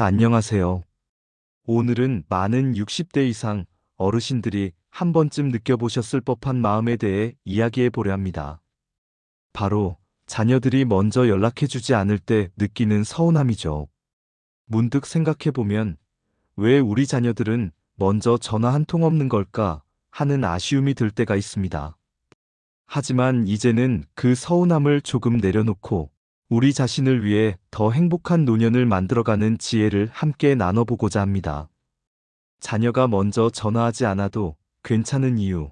안녕하세요. 오늘은 많은 60대 이상 어르신들이 한 번쯤 느껴보셨을 법한 마음에 대해 이야기해 보려 합니다. 바로 자녀들이 먼저 연락해주지 않을 때 느끼는 서운함이죠. 문득 생각해 보면 왜 우리 자녀들은 먼저 전화 한 통 없는 걸까 하는 아쉬움이 들 때가 있습니다. 하지만 이제는 그 서운함을 조금 내려놓고 우리 자신을 위해 더 행복한 노년을 만들어가는 지혜를 함께 나눠보고자 합니다. 자녀가 먼저 전화하지 않아도 괜찮은 이유,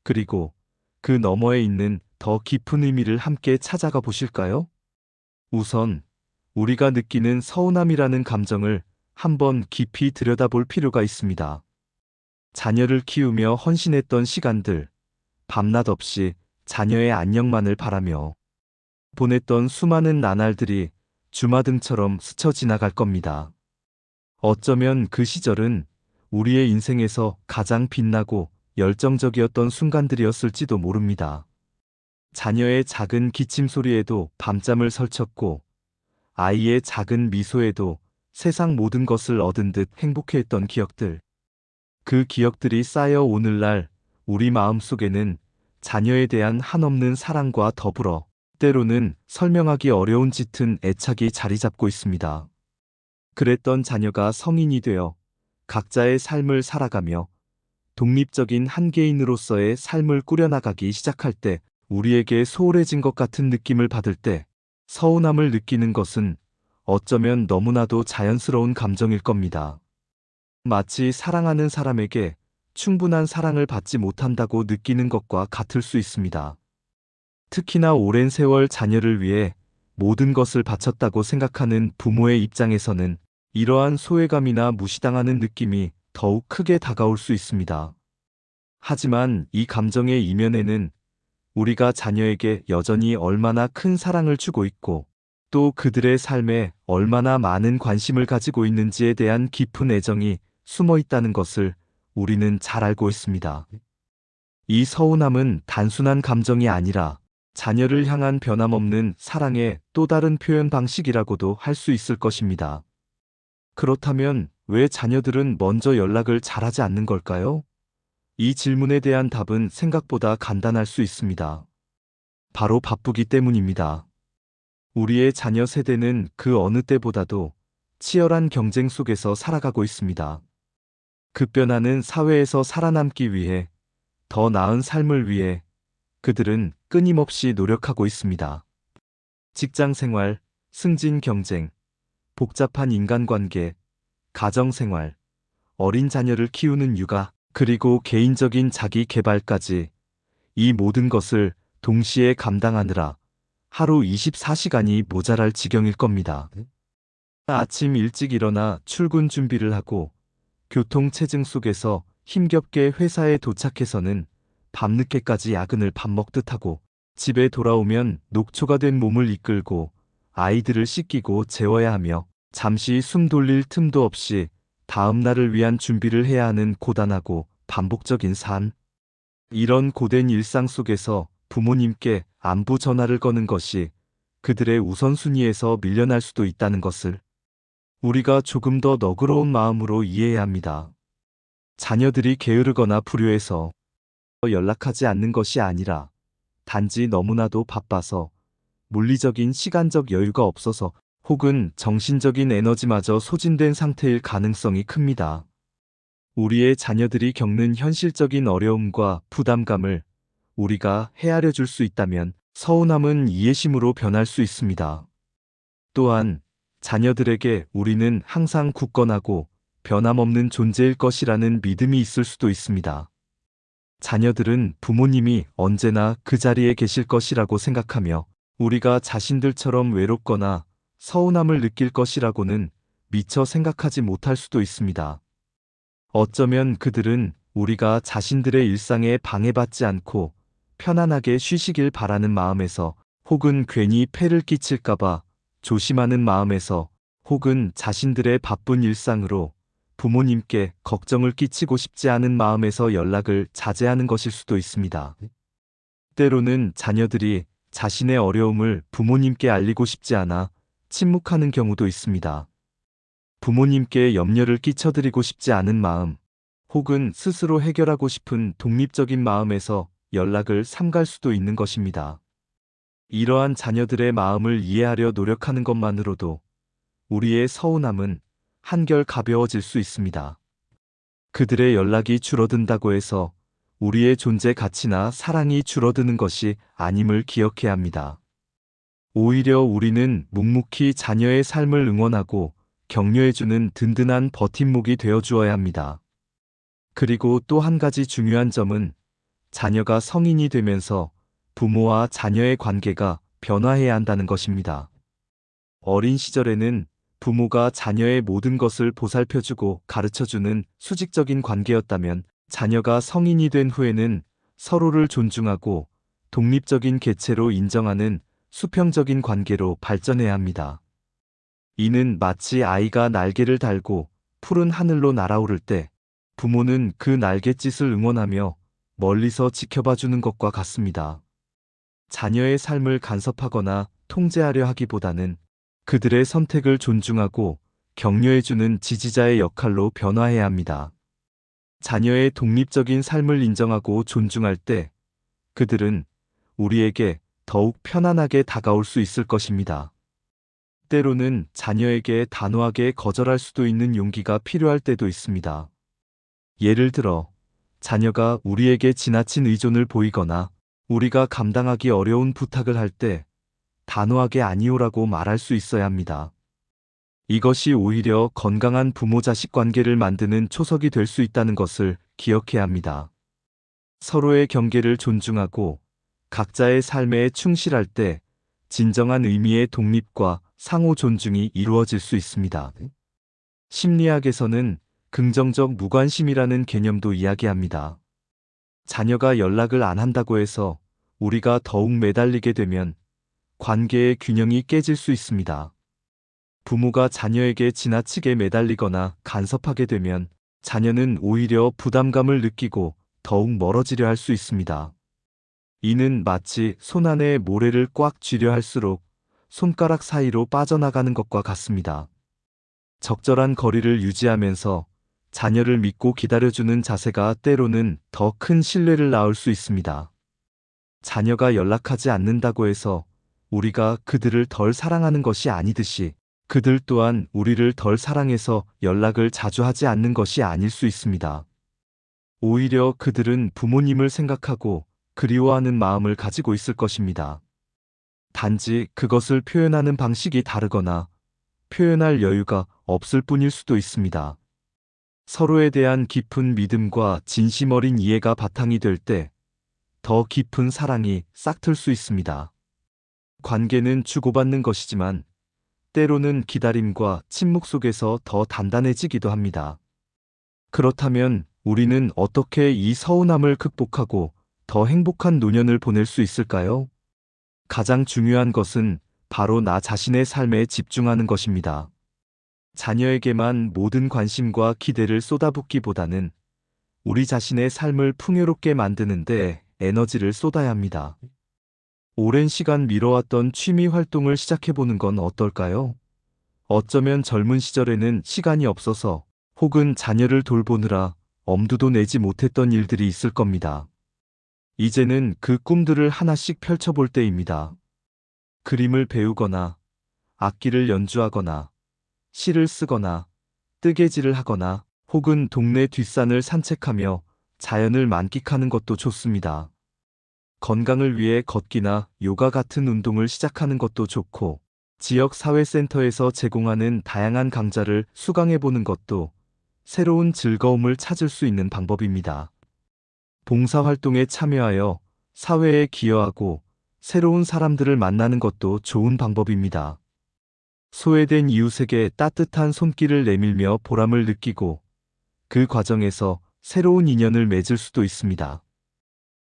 그리고 그 너머에 있는 더 깊은 의미를 함께 찾아가 보실까요? 우선 우리가 느끼는 서운함이라는 감정을 한번 깊이 들여다볼 필요가 있습니다. 자녀를 키우며 헌신했던 시간들, 밤낮 없이 자녀의 안녕만을 바라며 보냈던 수많은 나날들이 주마등처럼 스쳐 지나갈 겁니다. 어쩌면 그 시절은 우리의 인생에서 가장 빛나고 열정적이었던 순간들이었을지도 모릅니다. 자녀의 작은 기침 소리에도 밤잠을 설쳤고, 아이의 작은 미소에도 세상 모든 것을 얻은 듯 행복해했던 기억들. 그 기억들이 쌓여 오늘날 우리 마음속에는 자녀에 대한 한없는 사랑과 더불어 때로는 설명하기 어려운 짙은 애착이 자리 잡고 있습니다. 그랬던 자녀가 성인이 되어 각자의 삶을 살아가며 독립적인 한 개인으로서의 삶을 꾸려나가기 시작할 때 우리에게 소홀해진 것 같은 느낌을 받을 때 서운함을 느끼는 것은 어쩌면 너무나도 자연스러운 감정일 겁니다. 마치 사랑하는 사람에게 충분한 사랑을 받지 못한다고 느끼는 것과 같을 수 있습니다. 특히나 오랜 세월 자녀를 위해 모든 것을 바쳤다고 생각하는 부모의 입장에서는 이러한 소외감이나 무시당하는 느낌이 더욱 크게 다가올 수 있습니다. 하지만 이 감정의 이면에는 우리가 자녀에게 여전히 얼마나 큰 사랑을 주고 있고 또 그들의 삶에 얼마나 많은 관심을 가지고 있는지에 대한 깊은 애정이 숨어 있다는 것을 우리는 잘 알고 있습니다. 이 서운함은 단순한 감정이 아니라 자녀를 향한 변함없는 사랑의 또 다른 표현 방식이라고도 할 수 있을 것입니다. 그렇다면 왜 자녀들은 먼저 연락을 잘하지 않는 걸까요? 이 질문에 대한 답은 생각보다 간단할 수 있습니다. 바로 바쁘기 때문입니다. 우리의 자녀 세대는 그 어느 때보다도 치열한 경쟁 속에서 살아가고 있습니다. 급변하는 사회에서 살아남기 위해, 더 나은 삶을 위해 그들은 끊임없이 노력하고 있습니다. 직장 생활, 승진 경쟁, 복잡한 인간관계, 가정생활, 어린 자녀를 키우는 육아, 그리고 개인적인 자기 개발까지 이 모든 것을 동시에 감당하느라 하루 24시간이 모자랄 지경일 겁니다. 아침 일찍 일어나 출근 준비를 하고 교통체증 속에서 힘겹게 회사에 도착해서는 밤늦게까지 야근을 밥 먹듯 하고 집에 돌아오면 녹초가 된 몸을 이끌고 아이들을 씻기고 재워야 하며 잠시 숨 돌릴 틈도 없이 다음 날을 위한 준비를 해야 하는 고단하고 반복적인 삶. 이런 고된 일상 속에서 부모님께 안부 전화를 거는 것이 그들의 우선순위에서 밀려날 수도 있다는 것을 우리가 조금 더 너그러운 마음으로 이해해야 합니다. 자녀들이 게으르거나 불효해서 연락하지 않는 것이 아니라 단지 너무나도 바빠서 물리적인 시간적 여유가 없어서 혹은 정신적인 에너지마저 소진된 상태일 가능성이 큽니다. 우리의 자녀들이 겪는 현실적인 어려움과 부담감을 우리가 헤아려 줄 수 있다면 서운함은 이해심으로 변할 수 있습니다. 또한 자녀들에게 우리는 항상 굳건하고 변함없는 존재일 것이라는 믿음이 있을 수도 있습니다. 자녀들은 부모님이 언제나 그 자리에 계실 것이라고 생각하며 우리가 자신들처럼 외롭거나 서운함을 느낄 것이라고는 미처 생각하지 못할 수도 있습니다. 어쩌면 그들은 우리가 자신들의 일상에 방해받지 않고 편안하게 쉬시길 바라는 마음에서 혹은 괜히 폐를 끼칠까봐 조심하는 마음에서 혹은 자신들의 바쁜 일상으로 부모님께 걱정을 끼치고 싶지 않은 마음에서 연락을 자제하는 것일 수도 있습니다. 때로는 자녀들이 자신의 어려움을 부모님께 알리고 싶지 않아 침묵하는 경우도 있습니다. 부모님께 염려를 끼쳐드리고 싶지 않은 마음, 혹은 스스로 해결하고 싶은 독립적인 마음에서 연락을 삼갈 수도 있는 것입니다. 이러한 자녀들의 마음을 이해하려 노력하는 것만으로도 우리의 서운함은 한결 가벼워질 수 있습니다. 그들의 연락이 줄어든다고 해서 우리의 존재 가치나 사랑이 줄어드는 것이 아님을 기억해야 합니다. 오히려 우리는 묵묵히 자녀의 삶을 응원하고 격려해주는 든든한 버팀목이 되어 주어야 합니다. 그리고 또 한 가지 중요한 점은 자녀가 성인이 되면서 부모와 자녀의 관계가 변화해야 한다는 것입니다. 어린 시절에는 부모가 자녀의 모든 것을 보살펴주고 가르쳐주는 수직적인 관계였다면 자녀가 성인이 된 후에는 서로를 존중하고 독립적인 개체로 인정하는 수평적인 관계로 발전해야 합니다. 이는 마치 아이가 날개를 달고 푸른 하늘로 날아오를 때 부모는 그 날갯짓을 응원하며 멀리서 지켜봐주는 것과 같습니다. 자녀의 삶을 간섭하거나 통제하려 하기보다는 그들의 선택을 존중하고 격려해주는 지지자의 역할로 변화해야 합니다. 자녀의 독립적인 삶을 인정하고 존중할 때 그들은 우리에게 더욱 편안하게 다가올 수 있을 것입니다. 때로는 자녀에게 단호하게 거절할 수도 있는 용기가 필요할 때도 있습니다. 예를 들어, 자녀가 우리에게 지나친 의존을 보이거나 우리가 감당하기 어려운 부탁을 할 때 단호하게 아니오라고 말할 수 있어야 합니다. 이것이 오히려 건강한 부모-자식 관계를 만드는 초석이 될 수 있다는 것을 기억해야 합니다. 서로의 경계를 존중하고 각자의 삶에 충실할 때 진정한 의미의 독립과 상호 존중이 이루어질 수 있습니다. 심리학에서는 긍정적 무관심이라는 개념도 이야기합니다. 자녀가 연락을 안 한다고 해서 우리가 더욱 매달리게 되면 관계의 균형이 깨질 수 있습니다. 부모가 자녀에게 지나치게 매달리거나 간섭하게 되면 자녀는 오히려 부담감을 느끼고 더욱 멀어지려 할 수 있습니다. 이는 마치 손 안에 모래를 꽉 쥐려 할수록 손가락 사이로 빠져나가는 것과 같습니다. 적절한 거리를 유지하면서 자녀를 믿고 기다려주는 자세가 때로는 더 큰 신뢰를 낳을 수 있습니다. 자녀가 연락하지 않는다고 해서 우리가 그들을 덜 사랑하는 것이 아니듯이 그들 또한 우리를 덜 사랑해서 연락을 자주 하지 않는 것이 아닐 수 있습니다. 오히려 그들은 부모님을 생각하고 그리워하는 마음을 가지고 있을 것입니다. 단지 그것을 표현하는 방식이 다르거나 표현할 여유가 없을 뿐일 수도 있습니다. 서로에 대한 깊은 믿음과 진심 어린 이해가 바탕이 될 때 더 깊은 사랑이 싹틀 수 있습니다. 관계는 주고받는 것이지만 때로는 기다림과 침묵 속에서 더 단단해지기도 합니다. 그렇다면 우리는 어떻게 이 서운함을 극복하고 더 행복한 노년을 보낼 수 있을까요? 가장 중요한 것은 바로 나 자신의 삶에 집중하는 것입니다. 자녀에게만 모든 관심과 기대를 쏟아붓기보다는 우리 자신의 삶을 풍요롭게 만드는 데 에너지를 쏟아야 합니다. 오랜 시간 미뤄왔던 취미 활동을 시작해보는 건 어떨까요? 어쩌면 젊은 시절에는 시간이 없어서 혹은 자녀를 돌보느라 엄두도 내지 못했던 일들이 있을 겁니다. 이제는 그 꿈들을 하나씩 펼쳐볼 때입니다. 그림을 배우거나, 악기를 연주하거나, 시를 쓰거나, 뜨개질을 하거나, 혹은 동네 뒷산을 산책하며 자연을 만끽하는 것도 좋습니다. 건강을 위해 걷기나 요가 같은 운동을 시작하는 것도 좋고, 지역 사회센터에서 제공하는 다양한 강좌를 수강해보는 것도 새로운 즐거움을 찾을 수 있는 방법입니다. 봉사활동에 참여하여 사회에 기여하고 새로운 사람들을 만나는 것도 좋은 방법입니다. 소외된 이웃에게 따뜻한 손길을 내밀며 보람을 느끼고 그 과정에서 새로운 인연을 맺을 수도 있습니다.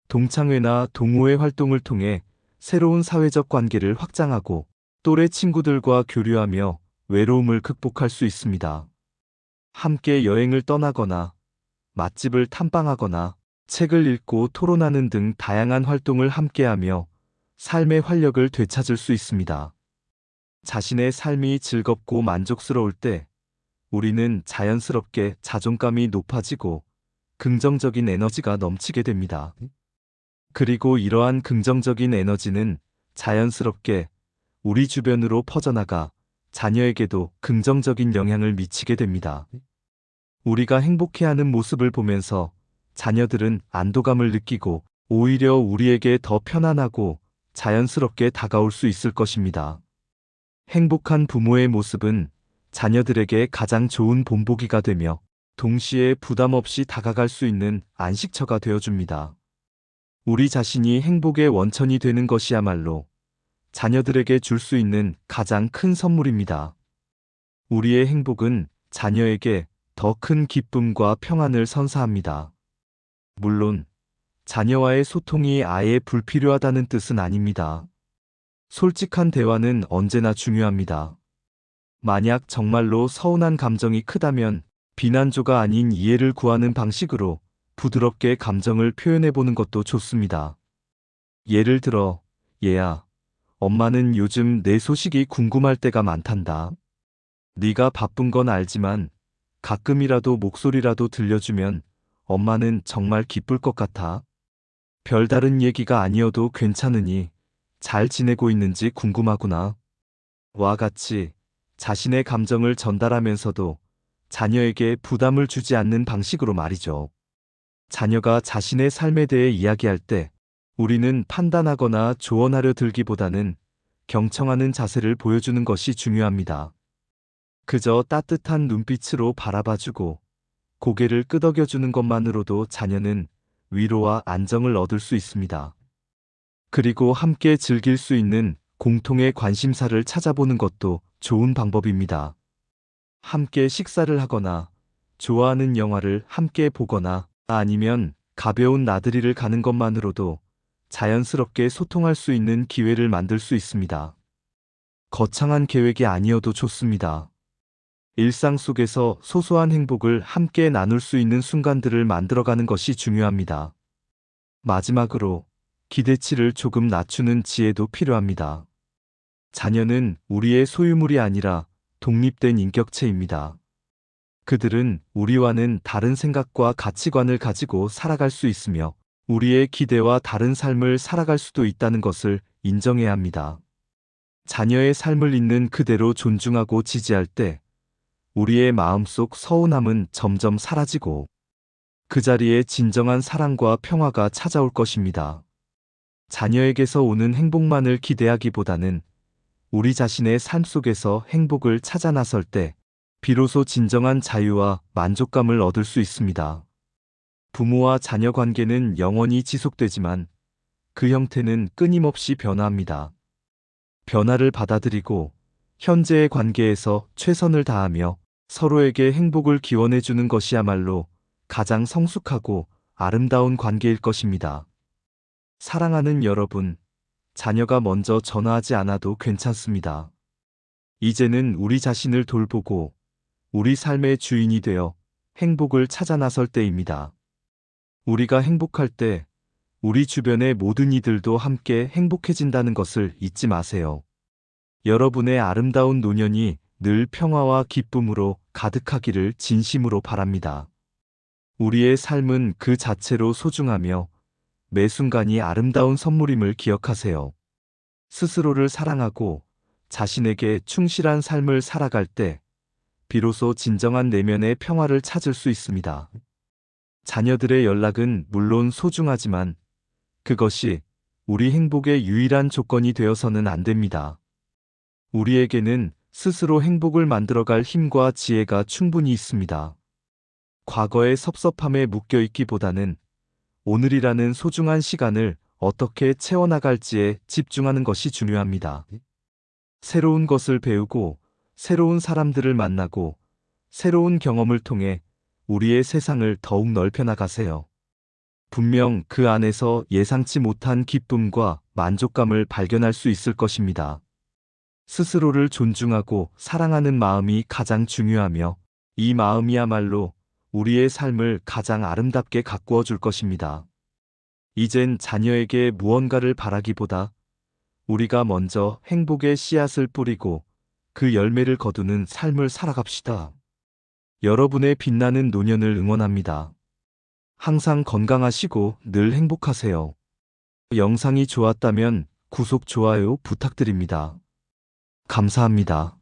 동창회나 동호회 활동을 통해 새로운 사회적 관계를 확장하고 또래 친구들과 교류하며 외로움을 극복할 수 있습니다. 함께 여행을 떠나거나 맛집을 탐방하거나 책을 읽고 토론하는 등 다양한 활동을 함께하며 삶의 활력을 되찾을 수 있습니다. 자신의 삶이 즐겁고 만족스러울 때 우리는 자연스럽게 자존감이 높아지고 긍정적인 에너지가 넘치게 됩니다. 그리고 이러한 긍정적인 에너지는 자연스럽게 우리 주변으로 퍼져나가 자녀에게도 긍정적인 영향을 미치게 됩니다. 우리가 행복해하는 모습을 보면서 자녀들은 안도감을 느끼고 오히려 우리에게 더 편안하고 자연스럽게 다가올 수 있을 것입니다. 행복한 부모의 모습은 자녀들에게 가장 좋은 본보기가 되며 동시에 부담 없이 다가갈 수 있는 안식처가 되어줍니다. 우리 자신이 행복의 원천이 되는 것이야말로 자녀들에게 줄 수 있는 가장 큰 선물입니다. 우리의 행복은 자녀에게 더 큰 기쁨과 평안을 선사합니다. 물론, 자녀와의 소통이 아예 불필요하다는 뜻은 아닙니다. 솔직한 대화는 언제나 중요합니다. 만약 정말로 서운한 감정이 크다면 비난조가 아닌 이해를 구하는 방식으로 부드럽게 감정을 표현해보는 것도 좋습니다. 예를 들어, 얘야, 엄마는 요즘 내 소식이 궁금할 때가 많단다. 네가 바쁜 건 알지만 가끔이라도 목소리라도 들려주면 엄마는 정말 기쁠 것 같아. 별다른 얘기가 아니어도 괜찮으니 잘 지내고 있는지 궁금하구나. 와 같이 자신의 감정을 전달하면서도 자녀에게 부담을 주지 않는 방식으로 말이죠. 자녀가 자신의 삶에 대해 이야기할 때 우리는 판단하거나 조언하려 들기보다는 경청하는 자세를 보여주는 것이 중요합니다. 그저 따뜻한 눈빛으로 바라봐주고 고개를 끄덕여주는 것만으로도 자녀는 위로와 안정을 얻을 수 있습니다. 그리고 함께 즐길 수 있는 공통의 관심사를 찾아보는 것도 좋은 방법입니다. 함께 식사를 하거나 좋아하는 영화를 함께 보거나 아니면 가벼운 나들이를 가는 것만으로도 자연스럽게 소통할 수 있는 기회를 만들 수 있습니다. 거창한 계획이 아니어도 좋습니다. 일상 속에서 소소한 행복을 함께 나눌 수 있는 순간들을 만들어가는 것이 중요합니다. 마지막으로 기대치를 조금 낮추는 지혜도 필요합니다. 자녀는 우리의 소유물이 아니라 독립된 인격체입니다. 그들은 우리와는 다른 생각과 가치관을 가지고 살아갈 수 있으며 우리의 기대와 다른 삶을 살아갈 수도 있다는 것을 인정해야 합니다. 자녀의 삶을 있는 그대로 존중하고 지지할 때 우리의 마음속 서운함은 점점 사라지고 그 자리에 진정한 사랑과 평화가 찾아올 것입니다. 자녀에게서 오는 행복만을 기대하기보다는 우리 자신의 삶 속에서 행복을 찾아 나설 때 비로소 진정한 자유와 만족감을 얻을 수 있습니다. 부모와 자녀 관계는 영원히 지속되지만 그 형태는 끊임없이 변화합니다. 변화를 받아들이고 현재의 관계에서 최선을 다하며 서로에게 행복을 기원해주는 것이야말로 가장 성숙하고 아름다운 관계일 것입니다. 사랑하는 여러분, 자녀가 먼저 전화하지 않아도 괜찮습니다. 이제는 우리 자신을 돌보고 우리 삶의 주인이 되어 행복을 찾아 나설 때입니다. 우리가 행복할 때 우리 주변의 모든 이들도 함께 행복해진다는 것을 잊지 마세요. 여러분의 아름다운 노년이 늘 평화와 기쁨으로 가득하기를 진심으로 바랍니다. 우리의 삶은 그 자체로 소중하며 매 순간이 아름다운 선물임을 기억하세요. 스스로를 사랑하고 자신에게 충실한 삶을 살아갈 때 비로소 진정한 내면의 평화를 찾을 수 있습니다. 자녀들의 연락은 물론 소중하지만 그것이 우리 행복의 유일한 조건이 되어서는 안 됩니다. 우리에게는 스스로 행복을 만들어갈 힘과 지혜가 충분히 있습니다. 과거의 섭섭함에 묶여 있기보다는 오늘이라는 소중한 시간을 어떻게 채워나갈지에 집중하는 것이 중요합니다. 새로운 것을 배우고 새로운 사람들을 만나고 새로운 경험을 통해 우리의 세상을 더욱 넓혀 나가세요. 분명 그 안에서 예상치 못한 기쁨과 만족감을 발견할 수 있을 것입니다. 스스로를 존중하고 사랑하는 마음이 가장 중요하며 이 마음이야말로 우리의 삶을 가장 아름답게 가꾸어 줄 것입니다. 이젠 자녀에게 무언가를 바라기보다 우리가 먼저 행복의 씨앗을 뿌리고 그 열매를 거두는 삶을 살아갑시다. 여러분의 빛나는 노년을 응원합니다. 항상 건강하시고 늘 행복하세요. 영상이 좋았다면 구독, 좋아요 부탁드립니다. 감사합니다.